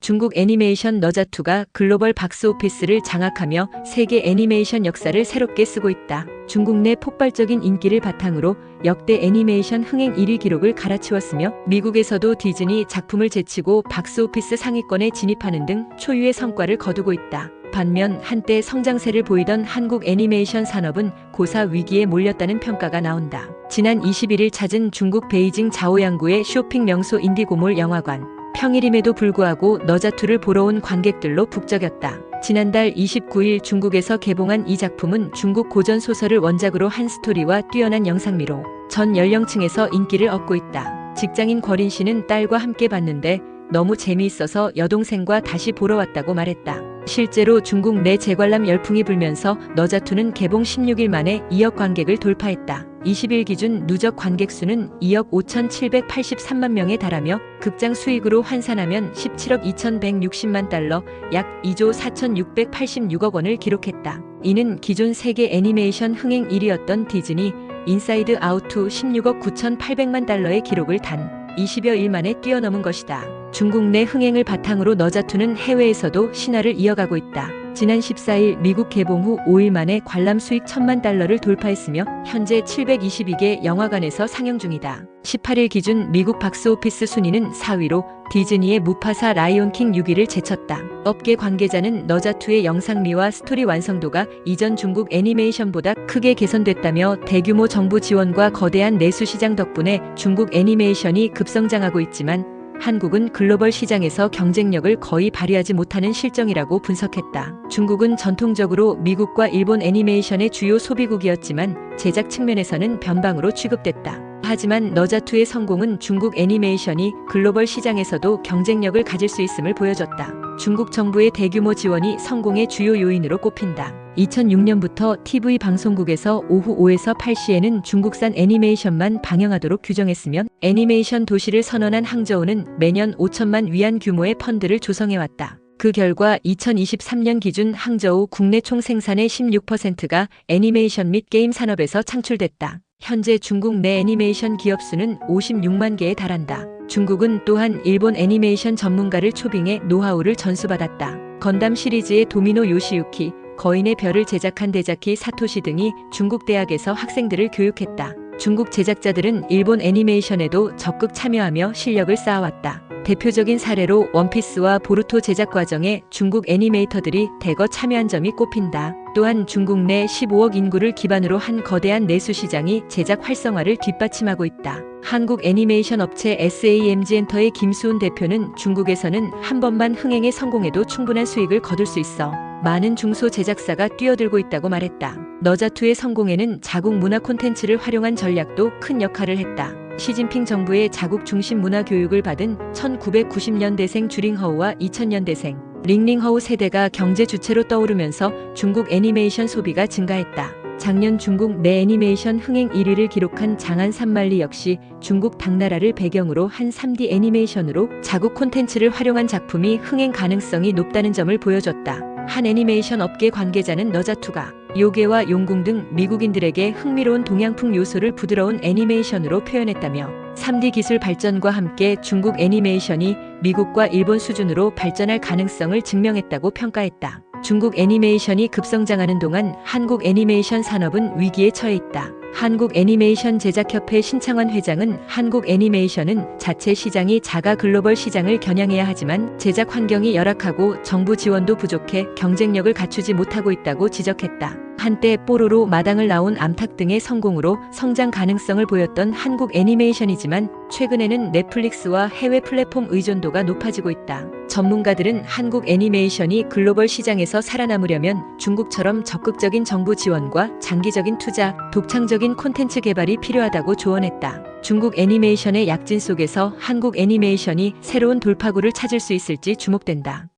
중국 애니메이션 너자투가 글로벌 박스오피스를 장악하며 세계 애니메이션 역사를 새롭게 쓰고 있다. 중국 내 폭발적인 인기를 바탕으로 역대 애니메이션 흥행 1위 기록을 갈아치웠으며 미국에서도 디즈니 작품을 제치고 박스오피스 상위권에 진입하는 등 초유의 성과를 거두고 있다. 반면 한때 성장세를 보이던 한국 애니메이션 산업은 고사 위기에 몰렸다는 평가가 나온다. 지난 21일 찾은 중국 베이징 자오양구의 쇼핑 명소 인디고몰 영화관. 평일임에도 불구하고 너자투를 보러 온 관객들로 북적였다. 지난달 29일 중국에서 개봉한 이 작품은 중국 고전 소설을 원작으로 한 스토리와 뛰어난 영상미로 전 연령층에서 인기를 얻고 있다. 직장인 권인 씨는 딸과 함께 봤는데 너무 재미있어서 여동생과 다시 보러 왔다고 말했다. 실제로 중국 내 재관람 열풍이 불면서 너자투는 개봉 16일 만에 2억 관객을 돌파했다. 20일 기준 누적 관객 수는 2억 5,783만 명에 달하며 극장 수익으로 환산하면 17억 2,160만 달러, 약 2조 4,686억 원을 기록했다. 이는 기존 세계 애니메이션 흥행 1위였던 디즈니 인사이드 아웃2 16억 9,800만 달러의 기록을 단 20여일 만에 뛰어넘은 것이다. 중국 내 흥행을 바탕으로 너자투는 해외에서도 신화를 이어가고 있다. 지난 14일 미국 개봉 후 5일 만에 관람 수익 1,000만 달러를 돌파했으며 현재 722개 영화관에서 상영 중이다. 18일 기준 미국 박스오피스 순위는 4위로 디즈니의 무파사 라이온킹 6위를 제쳤다. 업계 관계자는 너자투의 영상미와 스토리 완성도가 이전 중국 애니메이션보다 크게 개선됐다며 대규모 정부 지원과 거대한 내수 시장 덕분에 중국 애니메이션이 급성장하고 있지만 한국은 글로벌 시장에서 경쟁력을 거의 발휘하지 못하는 실정이라고 분석했다. 중국은 전통적으로 미국과 일본 애니메이션의 주요 소비국이었지만 제작 측면에서는 변방으로 취급됐다. 하지만 너자투의 성공은 중국 애니메이션이 글로벌 시장에서도 경쟁력을 가질 수 있음을 보여줬다. 중국 정부의 대규모 지원이 성공의 주요 요인으로 꼽힌다. 2006년부터 TV 방송국에서 오후 5에서 8시에는 중국산 애니메이션만 방영하도록 규정했으며 애니메이션 도시를 선언한 항저우는 매년 5천만 위안 규모의 펀드를 조성해왔다. 그 결과 2023년 기준 항저우 국내 총 생산의 16%가 애니메이션 및 게임 산업에서 창출됐다. 현재 중국 내 애니메이션 기업 수는 56만 개에 달한다. 중국은 또한 일본 애니메이션 전문가를 초빙해 노하우를 전수받았다. 건담 시리즈의 도미노 요시유키, 거인의 별을 제작한 데자키 사토시 등이 중국 대학에서 학생들을 교육했다. 중국 제작자들은 일본 애니메이션에도 적극 참여하며 실력을 쌓아왔다. 대표적인 사례로 원피스와 보루토 제작 과정에 중국 애니메이터들이 대거 참여한 점이 꼽힌다. 또한 중국 내 15억 인구를 기반으로 한 거대한 내수 시장이 제작 활성화를 뒷받침하고 있다. 한국 애니메이션 업체 SAMG엔터의 김수훈 대표는 중국에서는 한 번만 흥행에 성공해도 충분한 수익을 거둘 수 있어 많은 중소 제작사가 뛰어들고 있다고 말했다. 너자투의 성공에는 자국 문화 콘텐츠를 활용한 전략도 큰 역할을 했다. 시진핑 정부의 자국 중심 문화 교육을 받은 1990년대생 주링허우와 2000년대생 링링허우 세대가 경제 주체로 떠오르면서 중국 애니메이션 소비가 증가했다. 작년 중국 내 애니메이션 흥행 1위를 기록한 장안 산만리 역시 중국 당나라를 배경으로 한 3D 애니메이션으로 자국 콘텐츠를 활용한 작품이 흥행 가능성이 높다는 점을 보여줬다. 한 애니메이션 업계 관계자는 너자투가 요괴와 용궁 등 미국인들에게 흥미로운 동양풍 요소를 부드러운 애니메이션으로 표현했다며 3D 기술 발전과 함께 중국 애니메이션이 미국과 일본 수준으로 발전할 가능성을 증명했다고 평가했다. 중국 애니메이션이 급성장하는 동안 한국 애니메이션 산업은 위기에 처해 있다. 한국 애니메이션 제작협회 신창환 회장은 한국 애니메이션은 자체 시장이 작아 글로벌 시장을 겨냥해야 하지만 제작 환경이 열악하고 정부 지원도 부족해 경쟁력을 갖추지 못하고 있다고 지적했다. 한때 뽀로로, 마당을 나온 암탉 등의 성공으로 성장 가능성을 보였던 한국 애니메이션이지만 최근에는 넷플릭스와 해외 플랫폼 의존도가 높아지고 있다. 전문가들은 한국 애니메이션이 글로벌 시장에서 살아남으려면 중국처럼 적극적인 정부 지원과 장기적인 투자, 독창적인 콘텐츠 개발이 필요하다고 조언했다. 중국 애니메이션의 약진 속에서 한국 애니메이션이 새로운 돌파구를 찾을 수 있을지 주목된다.